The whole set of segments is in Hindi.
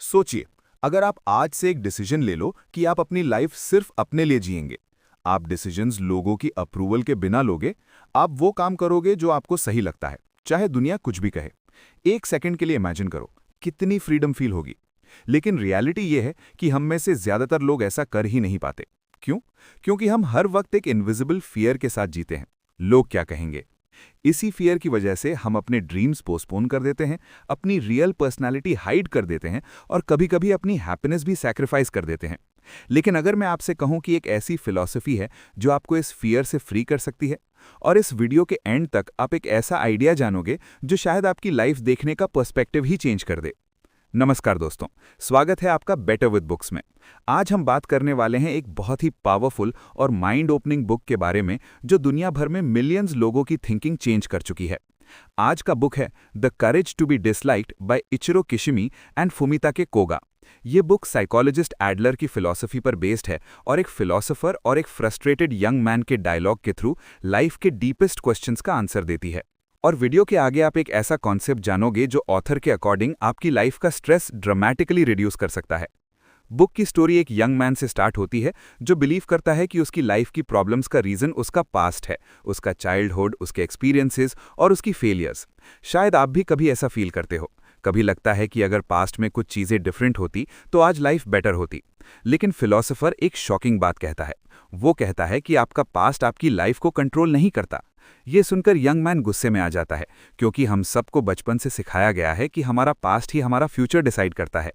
सोचिए, अगर आप आज से एक डिसीजन ले लो कि आप अपनी लाइफ सिर्फ अपने लिए जिएंगे। आप डिसीजंस लोगों की अप्रूवल के बिना लोगे। आप वो काम करोगे जो आपको सही लगता है, चाहे दुनिया कुछ भी कहे। एक सेकंड के लिए इमेजिन करो, कितनी फ्रीडम फील होगी। लेकिन रियलिटी ये है कि हम में से ज्यादातर लोग ऐसा कर ही नहीं पाते। क्यों? क्योंकि हम हर वक्त एक इनविजिबल फियर के साथ जीते हैं। लोग क्या कहेंगे? इसी फियर की वजह से हम अपने ड्रीम्स पोस्टपोन कर देते हैं, अपनी रियल पर्सनालिटी हाइड कर देते हैं और कभी-कभी अपनी हैप्पीनेस भी सैक्रिफाइस कर देते हैं। लेकिन अगर मैं आपसे कहूं कि एक ऐसी फिलॉसफी है जो आपको इस फियर से फ्री कर सकती है, और इस वीडियो के एंड तक आप एक ऐसा आइडिया जानोगे जो शायद आपकी लाइफ देखने का पर्सपेक्टिव ही चेंज कर दे। नमस्कार दोस्तों, स्वागत है आपका बेटर विद बुक्स में। आज हम बात करने वाले हैं एक बहुत ही पावरफुल और माइंड ओपनिंग बुक के बारे में जो दुनिया भर में मिलियंस लोगों की थिंकिंग चेंज कर चुकी है। आज का बुक है the courage to be disliked by Ichiro Kishimi and Fumitake Koga. ये बुक साइकोलॉजिस्ट एडलर की फिलॉसफी पर बेस्ड है और एक फिलॉसफर और एक फ्रस्ट्रेटेड यंग मैन के डायलॉग के थ्रू लाइफ के डीपेस्ट क्वेश्चंस का आंसर देती है। और वीडियो के आगे आप एक ऐसा कॉन्सेप्ट जानोगे जो ऑथर के अकॉर्डिंग आपकी लाइफ का स्ट्रेस ड्रामेटिकली रिड्यूस कर सकता है। बुक की स्टोरी एक यंग मैन से स्टार्ट होती है जो बिलीव करता है कि उसकी लाइफ की प्रॉब्लम्स का रीजन उसका पास्ट है, उसका चाइल्डहुड, उसके एक्सपीरियंसेस और उसकी फेलियर्स। शायद आप भी कभी ऐसा फील करते हो। कभी लगता है कि अगर पास्ट में कुछ चीज़ें डिफरेंट होती तो आज लाइफ बेटर होती। लेकिन फिलॉसफर एक शॉकिंग बात कहता है। वो कहता है कि आपका पास्ट आपकी लाइफ को कंट्रोल नहीं करता। ये सुनकर यंग मैन गुस्से में आ जाता है, क्योंकि हम सबको बचपन से सिखाया गया है कि हमारा पास्ट ही हमारा फ्यूचर डिसाइड करता है।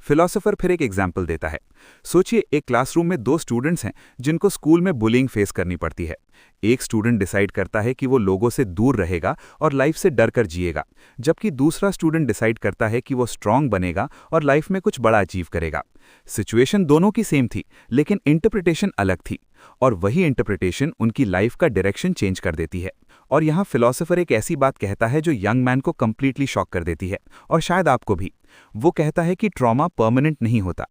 फिलॉसफर फिर एक एग्जाम्पल देता है। सोचिए, एक क्लासरूम में दो स्टूडेंट्स हैं जिनको स्कूल में बुलिंग फेस करनी पड़ती है। एक स्टूडेंट डिसाइड करता है कि वो लोगों से दूर रहेगा और लाइफ से डर कर जिएगा, जबकि दूसरा स्टूडेंट डिसाइड करता है कि वो स्ट्रांग बनेगा और लाइफ में कुछ बड़ा अचीव करेगा। सिचुएशन दोनों की सेम थी, लेकिन इंटरप्रिटेशन अलग थी, और वही इंटरप्रिटेशन उनकी लाइफ का डायरेक्शन चेंज कर देती है। और यहाँ फिलॉसफर एक ऐसी बात कहता है जो यंग मैन को कंप्लीटली शॉक कर देती है, और शायद आपको भी। वो कहता है कि ट्रॉमा परमानेंट नहीं होता।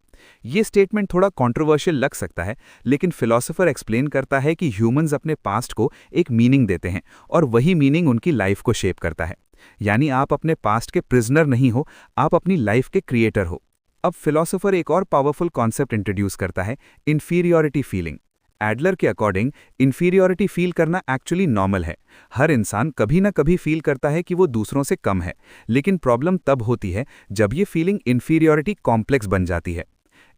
ये स्टेटमेंट थोड़ा कंट्रोवर्शियल लग सकता है, लेकिन फिलॉसफर एक्सप्लेन करता है कि ह्यूमंस अपने पास्ट को एक मीनिंग देते हैं और वही मीनिंग उनकी लाइफ को शेप करता है। यानी आप अपने पास्ट के प्रिजनर नहीं हो, आप अपनी लाइफ के क्रिएटर हो। अब फिलॉसफर एक और पावरफुल कॉन्सेप्ट इंट्रोड्यूस करता है, इंफीरियॉरिटी फीलिंग। एडलर के अकॉर्डिंग इंफीरियॉरिटी फील करना एक्चुअली नॉर्मल है। हर इंसान कभी ना कभी फील करता है कि वो दूसरों से कम है, लेकिन प्रॉब्लम तब होती है जब ये फीलिंग इंफीरियॉरिटी कॉम्प्लेक्स बन जाती है।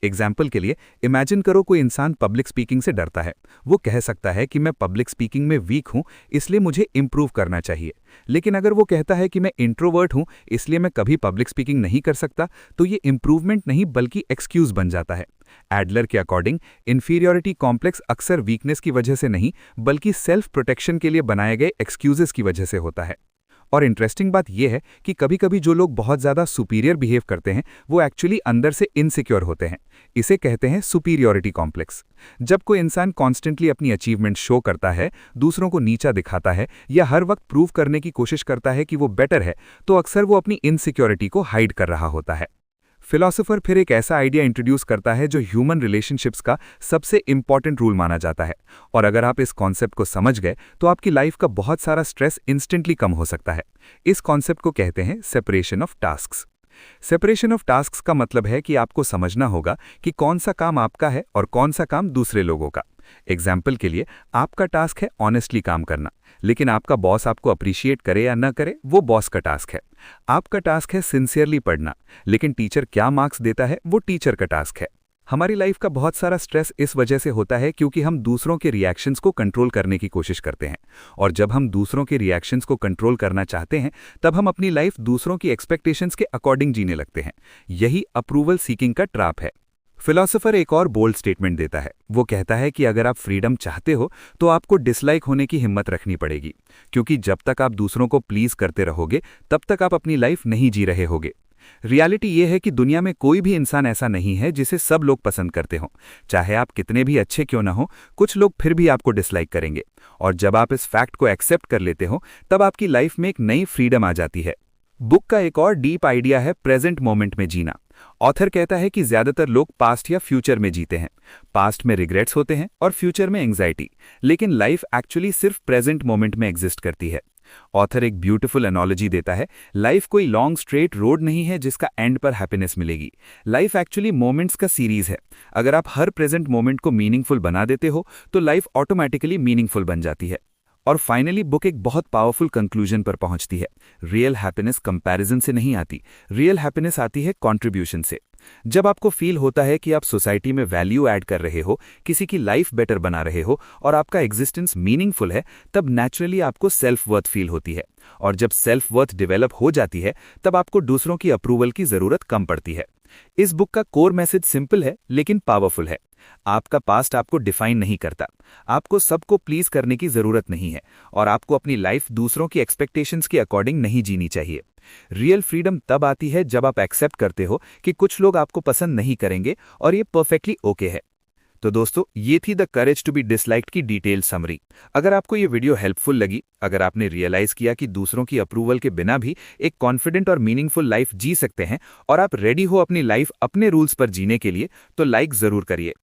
एग्जाम्पल के लिए इमेजिन करो, कोई इंसान पब्लिक स्पीकिंग से डरता है। वो कह सकता है कि मैं पब्लिक स्पीकिंग में वीक हूं, इसलिए मुझे इंप्रूव करना चाहिए। लेकिन अगर वो कहता है कि मैं इंट्रोवर्ट हूं, इसलिए मैं कभी पब्लिक स्पीकिंग नहीं कर सकता, तो ये इंप्रूवमेंट नहीं बल्कि एक्सक्यूज बन जाता है। एडलर के अकॉर्डिंग इंफीरियॉरिटी कॉम्प्लेक्स अक्सर वीकनेस की वजह से नहीं, बल्कि सेल्फ प्रोटेक्शन के लिए बनाए गए एक्सक्यूजेस की वजह से होता है। और इंटरेस्टिंग बात यह है कि कभी कभी जो लोग बहुत ज़्यादा सुपीरियर बिहेव करते हैं वो एक्चुअली अंदर से इनसिक्योर होते हैं। इसे कहते हैं सुपीरियॉरिटी कॉम्प्लेक्स। जब कोई इंसान कॉन्स्टेंटली अपनी अचीवमेंट शो करता है, दूसरों को नीचा दिखाता है या हर वक्त प्रूव करने की कोशिश करता है कि वो बेटर है, तो अक्सर वो अपनी इनसिक्योरिटी को हाइड कर रहा होता है। फिलॉसफर फिर एक ऐसा आइडिया इंट्रोड्यूस करता है जो ह्यूमन रिलेशनशिप्स का सबसे इंपॉर्टेंट रूल माना जाता है, और अगर आप इस कॉन्सेप्ट को समझ गए तो आपकी लाइफ का बहुत सारा स्ट्रेस इंस्टेंटली कम हो सकता है। इस कॉन्सेप्ट को कहते हैं separation of tasks. Separation of tasks का मतलब है कि आपको समझना होगा कि कौन सा काम आपका है और कौन सा काम दूसरे लोगों का। एग्जाम्पल के लिए, आपका टास्क है ऑनेस्टली काम करना, लेकिन आपका बॉस आपको अप्रिशिएट करे या न करे वो बॉस का टास्क है। आपका टास्क है सिंसियरली पढ़ना, लेकिन टीचर क्या मार्क्स देता है वो टीचर का टास्क है। हमारी लाइफ का बहुत सारा स्ट्रेस इस वजह से होता है क्योंकि हम दूसरों के रिएक्शंस को कंट्रोल करने की कोशिश करते हैं, और जब हम दूसरों के रिएक्शंस को कंट्रोल करना चाहते हैं तब हम अपनी लाइफ दूसरों की एक्सपेक्टेशंस के अकॉर्डिंग जीने लगते हैं। यही अप्रूवल सीकिंग का ट्रैप है। फिलॉसफर एक और बोल्ड स्टेटमेंट देता है। वो कहता है कि अगर आप फ्रीडम चाहते हो तो आपको डिसलाइक होने की हिम्मत रखनी पड़ेगी, क्योंकि जब तक आप दूसरों को प्लीज करते रहोगे तब तक आप अपनी लाइफ नहीं जी रहे होगे। रियलिटी ये है कि दुनिया में कोई भी इंसान ऐसा नहीं है जिसे सब लोग पसंद करते हों। चाहे आप कितने भी अच्छे क्यों ना हो, कुछ लोग फिर भी आपको डिसलाइक करेंगे। और जब आप इस फैक्ट को एक्सेप्ट कर लेते हो तब आपकी लाइफ में एक नई फ्रीडम आ जाती है। बुक का एक और डीप आइडिया है प्रेजेंट मोमेंट में जीना। ऑथर कहता है कि ज्यादातर लोग पास्ट या फ्यूचर में जीते हैं। पास्ट में रिग्रेट्स होते हैं और फ्यूचर में एंग्जाइटी, लेकिन लाइफ एक्चुअली सिर्फ प्रेजेंट मोमेंट में एग्जिस्ट करती है। ऑथर एक ब्यूटीफुल एनोलॉजी देता है, लाइफ कोई लॉन्ग स्ट्रेट रोड नहीं है जिसका एंड पर हैप्पीनेस मिलेगी। लाइफ एक्चुअली मोमेंट्स का सीरीज है। अगर आप हर प्रेजेंट मोमेंट को मीनिंगफुल बना देते हो तो लाइफ ऑटोमेटिकली मीनिंगफुल बन जाती है। और फाइनली बुक एक बहुत पावरफुल कंक्लूजन पर पहुंचती है। रियल हैप्पीनेस कंपैरिजन से नहीं आती, रियल हैप्पीनेस आती है कंट्रीब्यूशन से। जब आपको फील होता है कि आप सोसाइटी में वैल्यू ऐड कर रहे हो, किसी की लाइफ बेटर बना रहे हो और आपका एग्जिस्टेंस मीनिंगफुल है, तब नेचुरली आपको सेल्फ वर्थ फील होती है। और जब सेल्फ वर्थ डेवलप हो जाती है, तब आपको दूसरों की अप्रूवल की जरूरत कम पड़ती है। इस बुक का कोर मैसेज सिंपल है लेकिन पावरफुल है। आपका पास्ट आपको डिफाइन नहीं करता, आपको सबको प्लीज करने की जरूरत नहीं है, और आपको अपनी लाइफ दूसरों की एक्सपेक्टेशंस के अकॉर्डिंग नहीं जीनी चाहिए। रियल फ्रीडम तब आती है जब आप एक्सेप्ट करते हो कि कुछ लोग आपको पसंद नहीं करेंगे और ये परफेक्टली ओके है। तो दोस्तों, ये थी the courage to be disliked की डिटेल समरी। अगर आपको ये वीडियो हेल्पफुल लगी, अगर आपने रियलाइज किया कि दूसरों की अप्रूवल के बिना भी एक कॉन्फिडेंट और मीनिंगफुल लाइफ जी सकते हैं, और आप रेडी हो अपनी लाइफ अपने रूल्स पर जीने के लिए, तो लाइक जरूर करिए।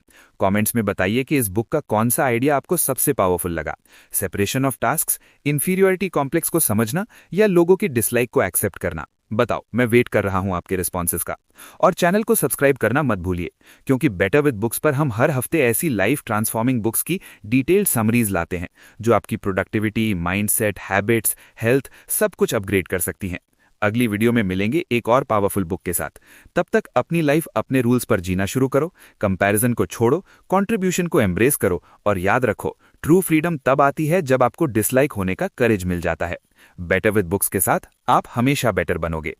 कमेंट्स में बताइए कि इस बुक का कौन सा आइडिया आपको सबसे पावरफुल लगा, separation of tasks, inferiority complex को समझना, या लोगों की डिसलाइक को एक्सेप्ट करना। बताओ, मैं वेट कर रहा हूं आपके रिस्पॉन्सेज का। और चैनल को सब्सक्राइब करना मत भूलिए, क्योंकि बेटर विद बुक्स पर हम हर हफ्ते ऐसी लाइफ ट्रांसफॉर्मिंग बुक्स की डिटेल्ड समरीज लाते हैं जो आपकी प्रोडक्टिविटी, माइंडसेट, हैबिट्स, हेल्थ सब कुछ अपग्रेड कर सकती हैं। अगली वीडियो में मिलेंगे एक और पावरफुल बुक के साथ। तब तक अपनी लाइफ अपने रूल्स पर जीना शुरू करो, कंपैरिजन को छोड़ो, कंट्रीब्यूशन को एम्ब्रेस करो, और याद रखो, ट्रू फ्रीडम तब आती है जब आपको डिसलाइक होने का करेज मिल जाता है। बेटर विद बुक्स के साथ आप हमेशा बेटर बनोगे।